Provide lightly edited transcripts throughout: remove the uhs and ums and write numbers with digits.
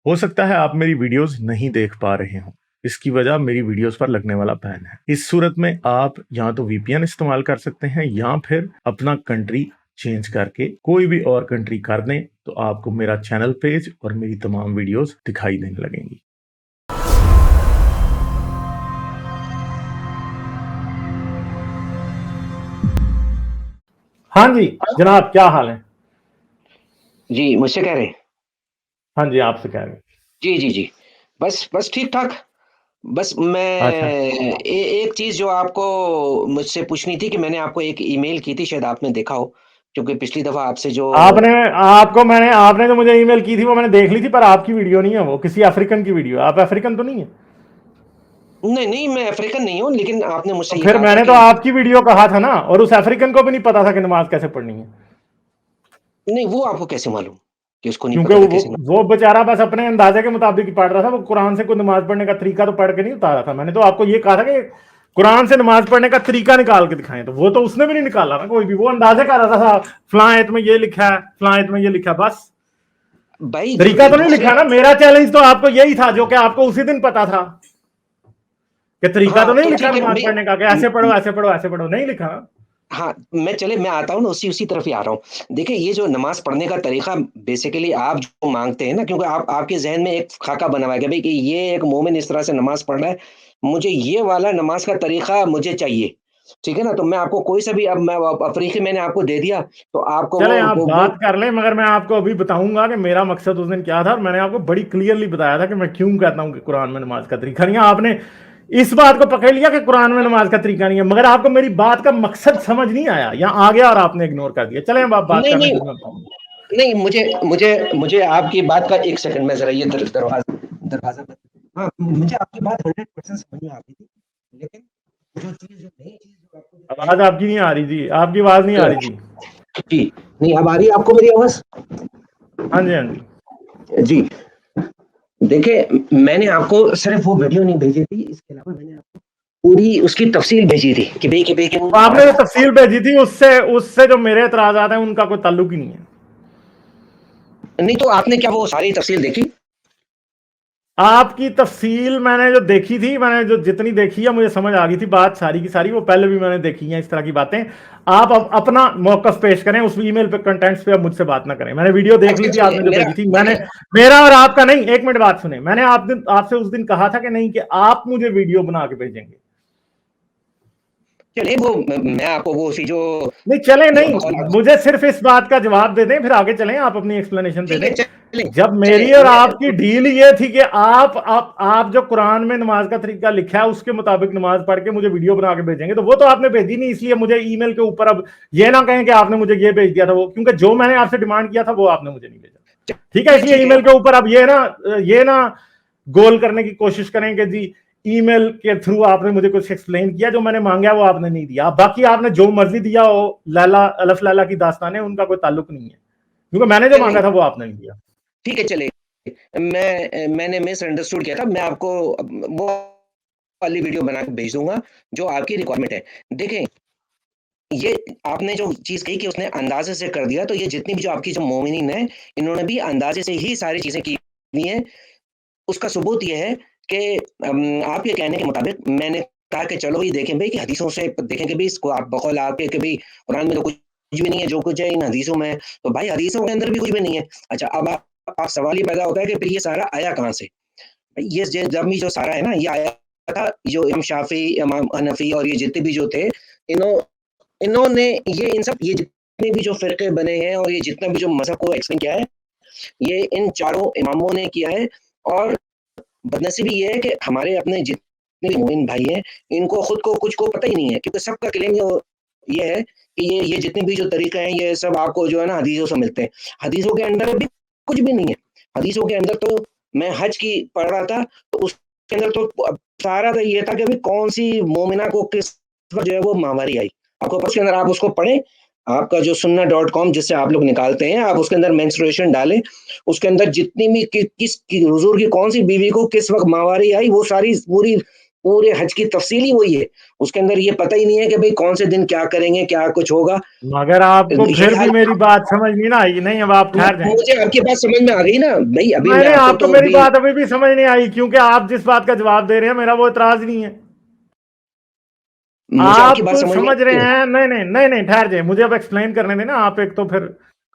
ہو سکتا ہے آپ میری ویڈیوز نہیں دیکھ پا رہے ہوں، اس کی وجہ میری ویڈیوز پر لگنے والا بین ہے۔ اس صورت میں آپ یا تو وی پی این استعمال کر سکتے ہیں یا پھر اپنا کنٹری چینج کر کے کوئی بھی اور کنٹری کر دیں تو آپ کو میرا چینل پیج اور میری تمام ویڈیوز دکھائی دینے لگیں گی۔ ہاں جی جناب، کیا حال ہے؟ جی مجھ سے کہہ رہے ہیں؟ ہاں جی آپ سے کہہ رہے ہیں۔ جی جی جی بس ٹھیک ٹھاک۔ بس میں اچھا، ایک چیز جو آپ کو مجھ سے پوچھنی تھی کہ میں نے آپ کو ایک ای میل کی تھی، شاید آپ نے دیکھا ہو، کیونکہ پچھلی دفعہ آپ سے جو آپ نے جو مجھے ای میل کی تھی وہ میں نے دیکھ لی تھی، پر آپ کی ویڈیو نہیں ہے، وہ کسی افریقن کی ویڈیو۔ آپ افریقن تو نہیں ہے؟ نہیں میں افریقن نہیں ہوں، لیکن آپ نے مجھ سے تو یہ پھر کہا میں تھا نے تو کہ آپ کی ویڈیو کہا تھا نا، اور اس افریقن کو بھی نہیں پتا تھا کہ نماز کیسے پڑھنی ہے، نہیں، وہ آپ کو کیسے معلوم کہ اس کو نہیں پتا تھا کیونکہ کیسے؟ وہ بیچارہ بس اپنے اندازے کے مطابق ہی پڑھ رہا تھا۔ وہ قرآن سے کوئی نماز پڑھنے کا طریقہ تو پڑھ کے نہیں اتارا تھا۔ میں نے تو آپ کو یہ کہا تھا کہ قرآن سے نماز پڑھنے کا طریقہ نکال کے دکھائیں، تو وہ تو اس نے بھی نہیں نکالا نا کوئی بھی۔ وہ اندازے کر رہا تھا فلاں آیت میں یہ لکھا ہے، فلاں آیت میں یہ لکھا ہے، بس بھائی طریقہ تو نہیں دوسرے، لکھا نا۔ میرا چیلنج تو آپ کو یہی تھا جو کہ آپ کو اسی دن پتا تھا کہ طریقہ ہاں تو نہیں تو لکھا ٹھیک ہے نماز پڑھنے کا کہ ایسے پڑھو ایسے پڑھو ایسے پڑھو، نہیں لکھا نا۔ ہاں میں آتا ہوں نا، اسی طرف ہی آ رہا ہوں۔ دیکھیں، یہ جو نماز پڑھنے کا طریقہ بیسیکلی آپ جو مانگتے ہیں نا، کیونکہ آپ کے ذہن میں ایک خاکہ بنا ہوا ہے کہ بھئی کہ یہ ایک مومن اس طرح سے نماز پڑھ رہا ہے، مجھے یہ والا نماز کا طریقہ مجھے چاہیے، ٹھیک ہے نا؟ تو میں آپ کو کوئی سا بھی، اب میں افریقی میں نے آپ کو دے دیا تو آپ کو چلیں آپ وہ بات کر لیں، مگر میں آپ کو ابھی بتاؤں گا کہ میرا مقصد اس دن کیا تھا، اور میں نے آپ کو بڑی کلیئرلی بتایا تھا کہ میں کیوں کہتا ہوں کہ قرآن میں نماز کا طریقہ نہیں ہے۔ آپ نے اس بات کو پکڑ لیا کہ قرآن میں نماز کا طریقہ نہیں ہے، مگر آپ کو میری بات کا مقصد سمجھ نہیں آیا، یا آ گیا اور آپ نے اگنور کر دیا۔ چلیں اب آپ بات نہیں کرنے نہیں پھر میں بتاؤں گا۔ نہیں، مجھے آپ کی بات کا ایک سیکنڈ میں ذرا یہ دروازہ بند، ہاں مجھے آپ کی بات 100% سمجھ میں آتی تھی، لیکن جو چیز جو نئی چیز جو آپ کو آواز آپ کی نہیں آ رہی تھی، آپ کی آواز نہیں آ رہی تھی۔ جی نہیں، اب آ رہی ہے آپ کو میری آواز؟ ہاں جی ہاں جی۔ جی دیکھیں، میں نے آپ کو صرف وہ ویڈیو نہیں بھیجی تھی، اس کے علاوہ میں نے آپ کو پوری اس کی تفصیل بھیجی تھی کہ بھئی کہ آپ نے جو تفصیل بھیجی تھی اس سے جو میرے اعتراضات ہیں ان کا کوئی تعلق ہی نہیں ہے۔ نہیں تو آپ نے کیا وہ ساری تفصیل دیکھی؟ آپ کی تفصیل میں نے جو دیکھی تھی، میں نے جو جتنی دیکھی ہے مجھے سمجھ آ گئی تھی بات ساری کی ساری، وہ پہلے بھی میں نے دیکھی ہیں اس طرح کی باتیں۔ آپ اپنا موقف پیش کریں اس ای میل پہ، کنٹینٹس پہ اب مجھ سے بات نہ کریں۔ میں نے ویڈیو دیکھ لی اچھا تھی آپ چلیے، نے جو میرا بھیجی تھی، دیکھیں، میرا اور آپ کا نہیں، ایک منٹ بات سنیں۔ میں نے آپ سے اس دن کہا تھا کہ نہیں، کہ آپ مجھے ویڈیو بنا کے بھیجیں گے۔ چلیے وہ میں آپ کو وہ اسی جو نہیں چلیں، نہیں مجھے صرف اس بات کا جواب دے دیں، پھر آگے چلیں، آپ اپنی ایکسپلینیشن دے ٹھیک دیں۔ ہے، چلیں جب چلیں میری اور آپ کی ڈیل یہ تھی کہ آپ جو قرآن میں نماز کا طریقہ لکھا ہے اس کے مطابق نماز پڑھ کے مجھے ویڈیو بنا کے بھیجیں گے، تو وہ تو آپ نے بھیجی نہیں، اس لیے مجھے ای میل کے اوپر اب یہ نہ کہیں کہ آپ نے مجھے یہ بھیج دیا تھا وہ، کیونکہ جو میں نے آپ سے ڈیمانڈ کیا تھا وہ آپ نے مجھے نہیں بھیجا۔ ٹھیک ہے، اس لیے ای میل کے اوپر اب یہ نہ گول کرنے کی کوشش کریں کہ جی ای میل کے تھرو آپ نے مجھے کچھ ایکسپلین کیا، جو میں نے مانگا وہ آپ نے نہیں دیا۔ باقی آپ نے جو مرضی دیا ہو، لیلا الف لیلا کی داستانیں، ان کا کوئی تعلق نہیں ہے، کیونکہ میں نے جو مانگا تھا وہ آپ نے نہیں دیا۔ ٹھیک ہے، چلے میں نے مس انڈرسٹوڈ کیا تھا، میں آپ کو وہ والی ویڈیو بنا کے بھیج دوں گا جو آپ کی ریکوائرمنٹ ہے۔ دیکھیں، یہ آپ نے جو چیز کہی کہ اس نے اندازے سے کر دیا، تو یہ جتنی بھی جو آپ کی جو مومنین ہیں انہوں نے بھی اندازے سے ہی ساری چیزیں کی ہوئی ہیں۔ اس کا ثبوت یہ ہے کہ آپ کے کہنے کے مطابق میں نے کہا کہ چلو یہ دیکھیں بھائی کہ حدیثوں سے دیکھیں کہ بھائی اس کو آپ بقول آپ کے کہ بھائی قرآن میں تو کچھ بھی نہیں ہے، جو کچھ ہے ان حدیثوں میں، تو بھائی حدیثوں کے اندر بھی کچھ بھی نہیں ہے۔ اچھا، اب آپ سوال یہ پیدا ہوتا ہے کہ پھر یہ سارا آیا کہاں سے؟ یہ جب جو سارا ہے نا، یہ آیا تھا جو امام شافعی، امام حنفی اور یہ جتنے بھی جو تھے، انہوں نے یہ جتنے بھی جو فرقے بنے ہیں اور یہ جتنا بھی جو مذہب کو ایکسپلین کیا ہے، یہ ان چاروں اماموں نے کیا ہے۔ اور بدنصیبی یہ ہے کہ ہمارے اپنے جتنے بھی مومن بھائی ہیں، ان کو خود کو کچھ کو پتہ ہی نہیں ہے، کیونکہ سب کا کلیم یہ ہے کہ یہ جتنے بھی جو طریقے ہیں یہ سب آپ کو جو ہے نا حدیثوں سے ملتے ہیں۔ حدیثوں کے اندر بھی کچھ بھی نہیں ہے۔ حدیثوں کے اندر تو میں حج کی پڑھ رہا تھا، تو اس کے اندر تو سارا تو یہ تھا کہ کون سی مومنہ کو کس وقت جو ہے وہ ماہواری آئی، آپ کو کے اندر آپ اس کو پڑھیں، آپ کا جو sunna.com جس سے آپ لوگ نکالتے ہیں، آپ اس کے اندر مینسٹریشن ڈالیں، اس کے اندر جتنی بھی کس حضور کی کون سی بیوی کو کس وقت ماہواری آئی، وہ ساری پوری پورے حج کی تفصیل ہی وہی ہے، اس کے اندر یہ پتہ ہی نہیں ہے کہ بھئی کون سے دن کیا کریں گے، کیا کچھ ہوگا۔ مگر آپ کو پھر بھی میری بات سمجھ نہیں نہ آئی، نہیں اب آپ ٹھہر جائیں۔ مجھے آپ کی بات سمجھ میں آ گئی نا بھائی، ابھی میں نہیں، آپ آپ کو میری بات ابھی بھی سمجھ نہیں آئی، کیونکہ آپ جس بات کا جواب دے رہے ہیں میرا وہ اعتراض نہیں ہے۔ مجھے آپ کی آپ بات سمجھ رہے ہیں، نہیں ٹھہر جائیں، مجھے اب ایکسپلین کرنے دیں نا۔ آپ ایک تو پھر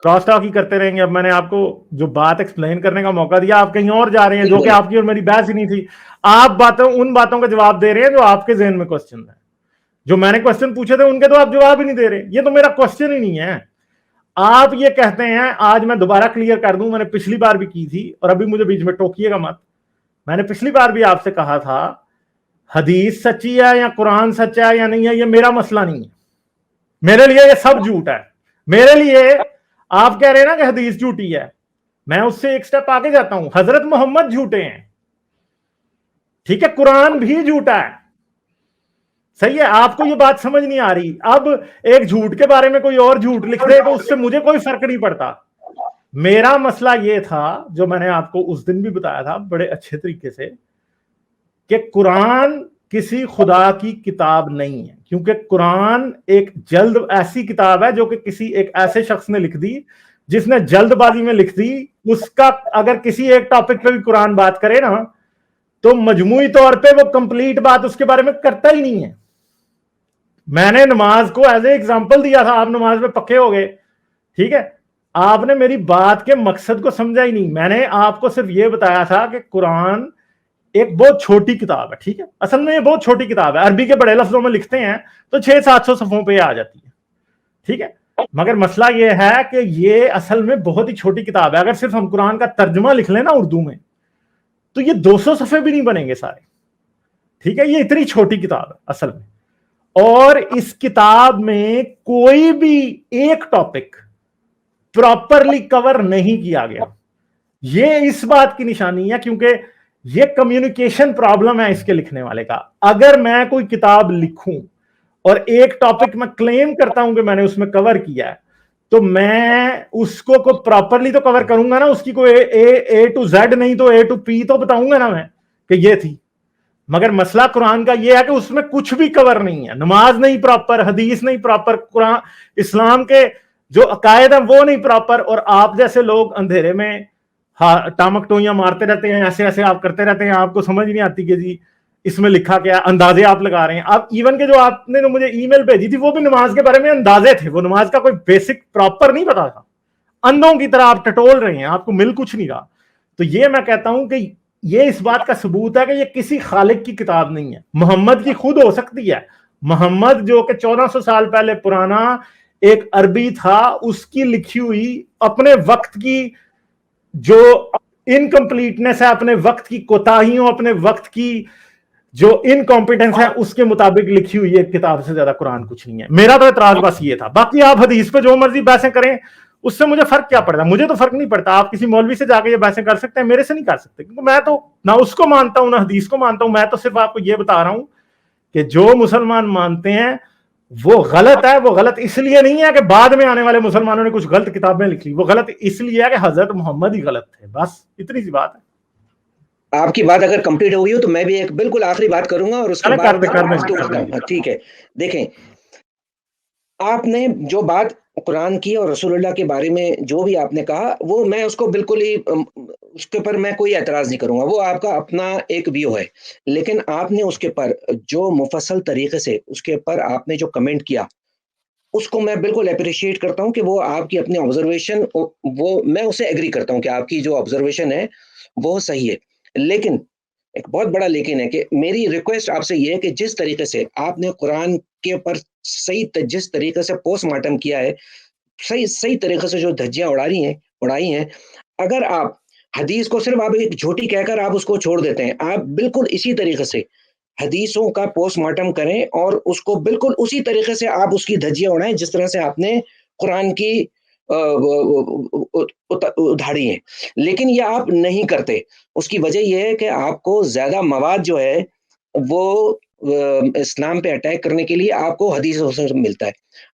کراس ٹاک ہی کرتے رہیں گے۔ اب میں نے آپ کو جو بات ایکسپلین کرنے کا موقع دیا، آپ کہیں اور جا رہے ہیں، جو کہ آپ کی اور میری بحث ہی نہیں تھی۔ آپ ان باتوں کا جواب دے رہے ہیں جو آپ کے ذہن میں کوسچن ہے۔ جو میں نے کوسچن پوچھے تھے ان کے تو آپ جواب ہی نہیں دے رہے۔ یہ تو میرا کوسچن ہی نہیں ہے۔ آپ یہ کہتے ہیں، آج میں دوبارہ کلیئر کر دوں، میں نے پچھلی بار بھی کی تھی اور ابھی مجھے بیچ میں ٹوکیے گا مت۔ میں نے پچھلی بار بھی آپ سے کہا تھا حدیث سچی ہے یا قرآن سچا ہے یا نہیں ہے، یہ میرا مسئلہ نہیں ہے۔ میرے لیے یہ سب جھوٹ ہے۔ میرے لیے آپ کہہ رہے ہیں نا کہ حدیث جھوٹی ہے، میں اس سے ایک سٹیپ آگے جاتا ہوں۔ حضرت محمد جھوٹے ہیں، ٹھیک ہے، قرآن بھی جھوٹا ہے، صحیح ہے۔ آپ کو یہ بات سمجھ نہیں آ رہی۔ اب ایک جھوٹ کے بارے میں کوئی اور جھوٹ لکھ دے تو اس سے مجھے کوئی فرق نہیں پڑتا۔ میرا مسئلہ یہ تھا، جو میں نے آپ کو اس دن بھی بتایا تھا بڑے اچھے طریقے سے، کہ قرآن کسی خدا کی کتاب نہیں ہے، کیونکہ قرآن ایک جلد ایسی کتاب ہے جو کہ کسی ایک ایسے شخص نے لکھ دی جس نے جلد بازی میں لکھ دی۔ اس کا اگر کسی ایک ٹاپک پہ بھی قرآن بات کرے نا تو مجموعی طور پہ وہ کمپلیٹ بات اس کے بارے میں کرتا ہی نہیں ہے۔ میں نے نماز کو ایز اے ایگزامپل دیا تھا، آپ نماز میں پکے ہو گئے، ٹھیک ہے، آپ نے میری بات کے مقصد کو سمجھا ہی نہیں۔ میں نے آپ کو صرف یہ بتایا تھا کہ قرآن ایک بہت چھوٹی کتاب ہے، ٹھیک ہے، اصل میں یہ بہت چھوٹی کتاب ہے، عربی کے بڑے لفظوں میں لکھتے ہیں تو 600-700 صفحوں پہ آ جاتی ہے، ٹھیک ہے، مگر مسئلہ یہ ہے کہ یہ اصل میں بہت ہی چھوٹی کتاب ہے۔ اگر صرف ہم قرآن کا ترجمہ لکھ لیں نا اردو میں تو یہ 200 صفحے بھی نہیں بنیں گے سارے، ٹھیک ہے، یہ اتنی چھوٹی کتاب ہے اصل میں۔ اور اس کتاب میں کوئی بھی ایک ٹاپک پراپرلی کور نہیں کیا گیا۔ یہ اس بات کی نشانی ہے کیونکہ یہ کمیونیکیشن پرابلم ہے اس کے لکھنے والے کا۔ اگر میں کوئی کتاب لکھوں اور ایک ٹاپک میں کلیم کرتا ہوں کہ میں نے اس میں کور کیا ہے تو میں اس کو پراپرلی تو کور کروں گا نا، اس کی کوئی اے ٹو زیڈ نہیں تو اے ٹو پی تو بتاؤں گا نا میں کہ یہ تھی۔ مگر مسئلہ قرآن کا یہ ہے کہ اس میں کچھ بھی کور نہیں ہے۔ نماز نہیں پراپر، حدیث نہیں پراپر، قرآن اسلام کے جو عقائد ہیں وہ نہیں پراپر، اور آپ جیسے لوگ اندھیرے میں ٹامک ٹوئیاں مارتے رہتے ہیں، ایسے ایسے آپ کرتے رہتے ہیں، آپ کو سمجھ نہیں آتی کہ جی اس میں لکھا کیا، اندازے آپ لگا رہے ہیں۔ آپ ایون کہ جو آپ نے مجھے ای میل بھیجی تھی وہ بھی نماز کے بارے میں اندازے تھے، وہ نماز کا کوئی بیسک پراپر نہیں پتا تھا۔ اندھوں کی طرح آپ ٹٹول رہے ہیں، آپ کو مل کچھ نہیں رہا۔ تو یہ میں کہتا ہوں کہ یہ اس بات کا ثبوت ہے کہ یہ کسی خالق کی کتاب نہیں ہے۔ محمد کی خود ہو سکتی ہے، محمد جو کہ 1400 سال پہلے پرانا ایک عربی تھا، اس کی لکھی ہوئی اپنے وقت کی جو انکمپلیٹنس ہے، اپنے وقت کی کوتاہیوں، اپنے وقت کی جو انکمپیٹنس ہے، اس کے مطابق لکھی ہوئی ایک کتاب سے زیادہ قرآن کچھ نہیں ہے۔ میرا تو اعتراض بس یہ تھا۔ باقی آپ حدیث پہ جو مرضی بحثیں کریں، اس سے مجھے فرق کیا پڑتا ہے؟ مجھے تو فرق نہیں پڑتا۔ آپ کسی مولوی سے جا کے یہ بحثیں کر سکتے ہیں، میرے سے نہیں کر سکتے، کیونکہ میں تو نہ اس کو مانتا ہوں نہ حدیث کو مانتا ہوں۔ میں تو صرف آپ کو یہ بتا رہا ہوں کہ جو مسلمان مانتے ہیں وہ غلط ہے۔ وہ غلط اس لیے نہیں ہے کہ بعد میں آنے والے مسلمانوں نے کچھ غلط کتابیں لکھ لی، وہ غلط اس لیے ہے کہ حضرت محمد ہی غلط تھے، بس اتنی سی بات ہے۔ آپ کی بات اگر کمپلیٹ ہو گئی ہو تو میں بھی ایک بالکل آخری بات کروں گا اور اس کے بعد ٹھیک ہے۔ دیکھیں، آپ نے جو بات قرآن کی اور رسول اللہ کے بارے میں جو بھی آپ نے کہا، وہ میں اس کو بالکل ہی اس کے پر میں کوئی اعتراض نہیں کروں گا، وہ آپ کا اپنا ایک ویو ہے۔ لیکن آپ نے اس کے پر جو مفصل طریقے سے اس کے پر آپ نے جو کمنٹ کیا، اس کو میں بالکل اپریشیٹ کرتا ہوں کہ وہ آپ کی اپنی آبزرویشن، وہ میں اسے ایگری کرتا ہوں کہ آپ کی جو آبزرویشن ہے وہ صحیح ہے۔ لیکن ایک بہت بڑا لیکن ہے کہ میری ریکویسٹ آپ سے یہ ہے کہ جس طریقے سے آپ نے قرآن کے اوپر جس طریقے سے پوسٹ مارٹم کیا ہے، صحیح طریقے سے جو دھجیاں اڑائی ہیں، اگر آپ حدیث کو صرف آپ ایک جھوٹی کہہ کر آپ اس کو چھوڑ دیتے ہیں، آپ بالکل اسی طریقے سے حدیثوں کا پوسٹ مارٹم کریں اور اس کو بالکل اسی طریقے سے آپ اس کی دھجیاں اڑائیں جس طرح سے آپ نے قرآن کی ادھاڑی ہیں۔ لیکن یہ آپ نہیں کرتے، اس کی وجہ یہ ہے کہ آپ کو زیادہ مواد جو ہے وہ اسلام پہ اٹیک کرنے کے لیے آپ کو حدیثوں سے ملتا ہے۔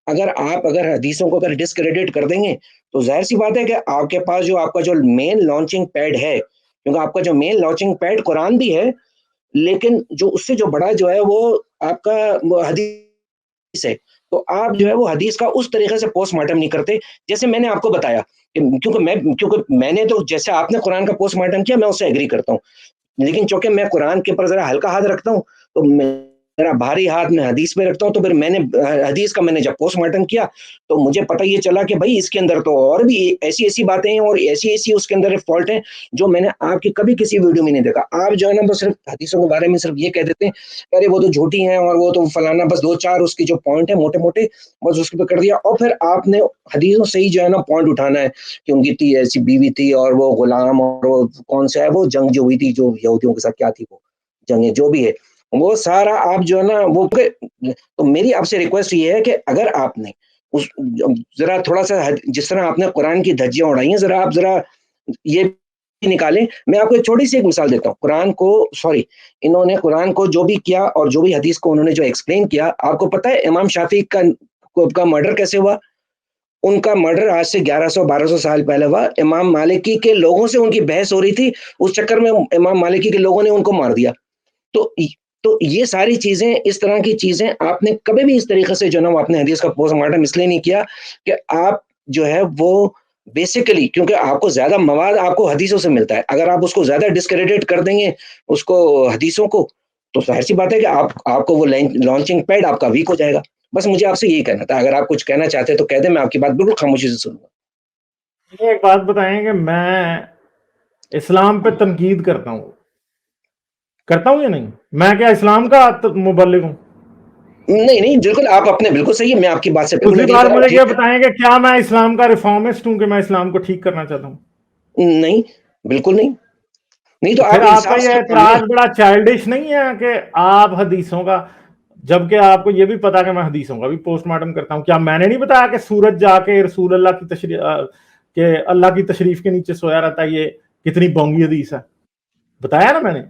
اگر حدیثوں کو اگر ڈسکریڈٹ کر دیں گے تو ظاہر سی بات ہے کہ آپ کے پاس جو آپ کا جو مین لانچنگ پیڈ ہے، کیونکہ آپ کا جو مین لانچنگ پیڈ قرآن بھی ہے، لیکن جو اس سے جو بڑا جو ہے وہ آپ کا حدیث ہے. تو آپ جو ہے وہ حدیث کا اس طریقے سے پوسٹ مارٹم نہیں کرتے جیسے میں نے آپ کو بتایا, کیونکہ میں نے تو جیسے آپ نے قرآن کا پوسٹ مارٹم کیا میں اس سے ایگری کرتا ہوں, لیکن چونکہ میں قرآن کے اوپر ذرا ہلکا ہاتھ رکھتا ہوں تو میرا بھاری ہاتھ میں حدیث پہ رکھتا ہوں. تو پھر میں نے حدیث کا میں نے جب پوسٹ مارٹم کیا تو مجھے پتہ یہ چلا کہ بھائی اس کے اندر تو اور بھی ایسی باتیں ہیں اور ایسی اس کے اندر فالٹ ہیں جو میں نے آپ کی کبھی کسی ویڈیو میں نہیں دیکھا. آپ جو ہے نا بس صرف حدیثوں کے بارے میں صرف یہ کہہ دیتے ہیں ارے وہ تو جھوٹی ہیں اور وہ تو فلانا, بس 2-4 اس کی جو پوائنٹ ہیں موٹے موٹے بس اس پہ کر دیا, اور پھر آپ نے حدیثوں سے ہی جو ہے نا پوائنٹ اٹھانا ہے کہ ان کی تھی ایسی بیوی تھی اور وہ غلام اور وہ کون سا ہے وہ جنگ جو ہوئی تھی جو یہودیوں کے ساتھ کیا تھی وہ جنگیں جو بھی ہے وہ سارا آپ جو ہے نا وہ. تو میری آپ سے ریکویسٹ یہ ہے کہ اگر آپ نے ذرا تھوڑا سا جس طرح آپ نے قرآن کی دھجیاں اڑائی ہیں ذرا آپ ذرا یہ نکالیں. میں آپ کو ایک چھوٹی سی ایک مثال دیتا ہوں. انہوں نے قرآن کو جو بھی کیا اور جو بھی حدیث کو انہوں نے جو ایکسپلین کیا, آپ کو پتہ ہے امام شافعی کا مرڈر کیسے ہوا؟ ان کا مرڈر آج سے 1100-1200 سال پہلے ہوا. امام مالکی کے لوگوں سے ان کی بحث ہو رہی تھی, اس چکر میں امام مالکی کے لوگوں نے ان کو مار دیا. تو یہ ساری چیزیں, اس طرح کی چیزیں آپ نے کبھی بھی اس طریقے سے جو نا وہ اپنے حدیث کا پوسٹ مارٹم اس لیے نہیں کیا کہ آپ جو ہے وہ بیسیکلی, کیونکہ آپ کو زیادہ مواد آپ کو حدیثوں سے ملتا ہے, اگر آپ اس کو زیادہ ڈسکریڈٹ کر دیں گے اس کو حدیثوں کو تو ظاہر سی بات ہے کہ آپ کو وہ لانچنگ پیڈ آپ کا ویک ہو جائے گا. بس مجھے آپ سے یہی کہنا تھا, اگر آپ کچھ کہنا چاہتے ہیں تو کہہ دیں, میں آپ کی بات بالکل خاموشی سے سنوں گا. ایک بات بتائیں کہ میں اسلام پہ تنقید کرتا ہوں یا نہیں؟ میں کیا اسلام کا مبلغ ہوں؟ نہیں بالکل آپ اپنے بالکل صحیح ہے, میں آپ کی بات سے بالکل دوسری ایگری بات کر رہا ہوں. مجھے یہ بتائیں کہ کیا میں اسلام کا ریفارمسٹ ہوں کہ میں اسلام کو ٹھیک کرنا چاہتا ہوں؟ نہیں بالکل نہیں. تو پھر آپ آپ کا انصاف یہ سے اعتراض بڑا چائلڈش نہیں ہے کہ آپ حدیثوں کا, جبکہ آپ کو یہ بھی پتا کہ میں حدیثوں کا بھی پوسٹ مارٹم کرتا ہوں. کیا میں نے نہیں بتایا کہ سورج جا کے رسول اللہ کی تشریف کہ اللہ کی تشریف کے نیچے سویا رہتا ہے؟ یہ کتنی بونگی حدیث ہے, بتایا نا میں نے.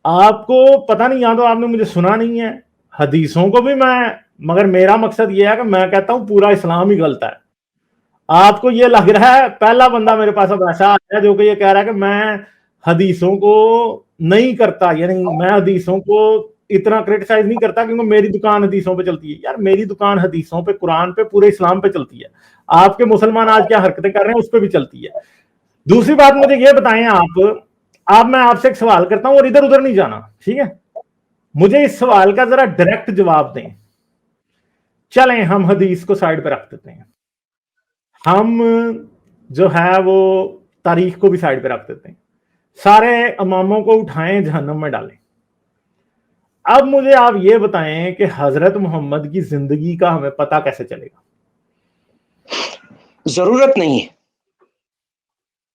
آپ کو پتہ نہیں, یا تو آپ نے مجھے سنا نہیں ہے. حدیثوں کو بھی میں, مگر میرا مقصد یہ ہے کہ میں کہتا ہوں پورا اسلام ہی غلط ہے. آپ کو یہ لگ رہا ہے, پہلا بندہ میرے پاس اب ایسا آیا جو کہ یہ کہہ رہا ہے کہ میں حدیثوں کو نہیں کرتا, یعنی میں حدیثوں کو اتنا کرٹیسائز نہیں کرتا کیونکہ میری دکان حدیثوں پہ چلتی ہے. یار میری دکان حدیثوں پہ, قرآن پہ, پورے اسلام پہ چلتی ہے. آپ کے مسلمان آج کیا حرکتیں کر رہے ہیں اس پہ بھی چلتی ہے. دوسری بات مجھے یہ بتائیں, میں آپ سے ایک سوال کرتا ہوں اور ادھر ادھر نہیں جانا, ٹھیک ہے؟ مجھے اس سوال کا ذرا ڈائریکٹ جواب دیں. چلیں ہم حدیث کو سائڈ پہ رکھ دیتے ہیں, ہم جو ہے وہ تاریخ کو بھی سائڈ پہ رکھ دیتے ہیں, سارے اماموں کو اٹھائیں جہنم میں ڈالیں. اب مجھے آپ یہ بتائیں کہ حضرت محمد کی زندگی کا ہمیں پتہ کیسے چلے گا؟ ضرورت نہیں ہے.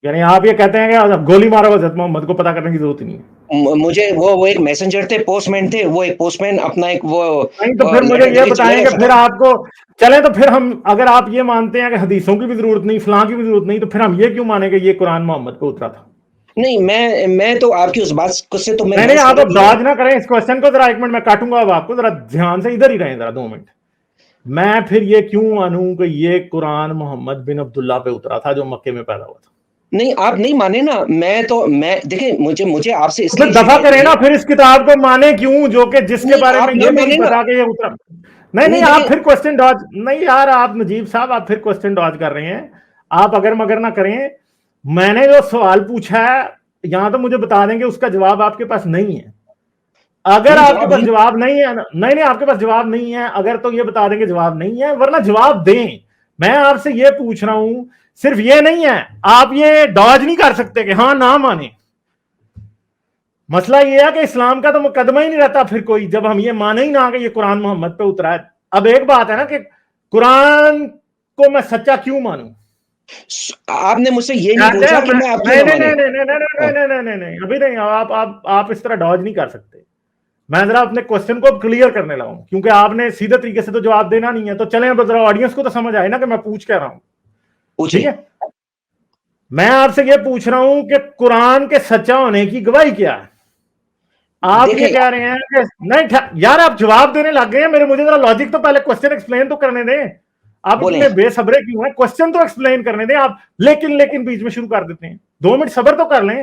یعنی آپ یہ کہتے ہیں کہ گولی مارو حضرت محمد کو پتہ کرنے کی ضرورت نہیں ہے؟ مجھے وہ ایک میسنجر تھے, پوسٹ مین تھے, وہ ایک پوسٹ مین اپنا ایک وہ نہیں تو پھر مجھے یہ بتائیں کہ پھر آپ کو چلیں, تو پھر ہم اگر آپ یہ مانتے ہیں کہ حدیثوں کی بھی ضرورت نہیں, فلاں کی بھی ضرورت نہیں, تو پھر ہم یہ کیوں مانیں کہ یہ قرآن محمد پہ اترا تھا؟ نہیں, میں تو آپ کی اس بات سے تو میں نہیں آپ اب ڈاج نہ کریں اس کوسچن کو. ذرا ایک منٹ میں کاٹوں گا اب آپ کو, ذرا دھیان سے ادھر ہی رہیں ذرا 2 منٹ. میں پھر یہ کیوں مانوں کہ یہ قرآن محمد بن عبداللہ پہ اترا تھا جو مکے میں پیدا ہوا تھا؟ نہیں آپ نہیں مانے نا. میں دیکھیں مجھے آپ سے اس لیے دفع کریں نا پھر اس کتاب کو مانے کیوں جو کہ جس کے بارے میں یہ بھی نہیں پتا کہ یہ اترا. نہیں آپ پھر کوسچن ڈاج نہیں یار, آپ نجیب صاحب آپ پھر کوسچن ڈاج کر رہے ہیں. آپ اگر مگر نہ کریں, میں نے جو سوال پوچھا ہے یہاں تو مجھے بتا دیں کہ اس کا جواب آپ کے پاس نہیں ہے. اگر آپ کے پاس جواب نہیں ہے, نہیں آپ کے پاس جواب نہیں ہے, اگر تو یہ بتا دیں کہ جواب نہیں ہے, ورنہ جواب دیں. میں آپ سے یہ پوچھ رہا ہوں, صرف یہ نہیں ہے, آپ یہ ڈاج نہیں کر سکتے کہ ہاں نہ مانے. مسئلہ یہ ہے کہ اسلام کا تو مقدمہ ہی نہیں رہتا پھر کوئی, جب ہم یہ مانے ہی نہ کہ یہ قرآن محمد پہ اترا ہے. اب ایک بات ہے نا کہ قرآن کو میں سچا کیوں مانوں. آپ نے مجھ سے یہ نہیں پوچھا کہ میں آپ کیوں نہ مانوں. نہیں ابھی نہیں, آپ اس طرح ڈاج نہیں کر سکتے. میں ذرا اپنے کوسچن کو کلیئر کرنے لگا ہوں, کیونکہ آپ نے سیدھے طریقے سے تو جواب دینا نہیں ہے. تو چلیں اب ذرا آڈینس کو تو سمجھ آئے نا کہ میں پوچھ کہہ رہا ہوں, ٹھیک ہے؟ میں آپ سے یہ پوچھ رہا ہوں کہ قرآن کے سچا ہونے کی گواہی کیا ہے. آپ یہ کہہ رہے ہیں کہ نہیں یار آپ جواب دینے لگ گئے ہیں میرے, مجھے ذرا لاجک تو پہلے کوسچن ایکسپلین تو کرنے دیں. آپ اتنے بے صبرے کیوں ہیں؟ کوسچن تو ایکسپلین کرنے دیں آپ, لیکن بیچ میں شروع کر دیتے ہیں. 2 منٹ صبر تو کر لیں.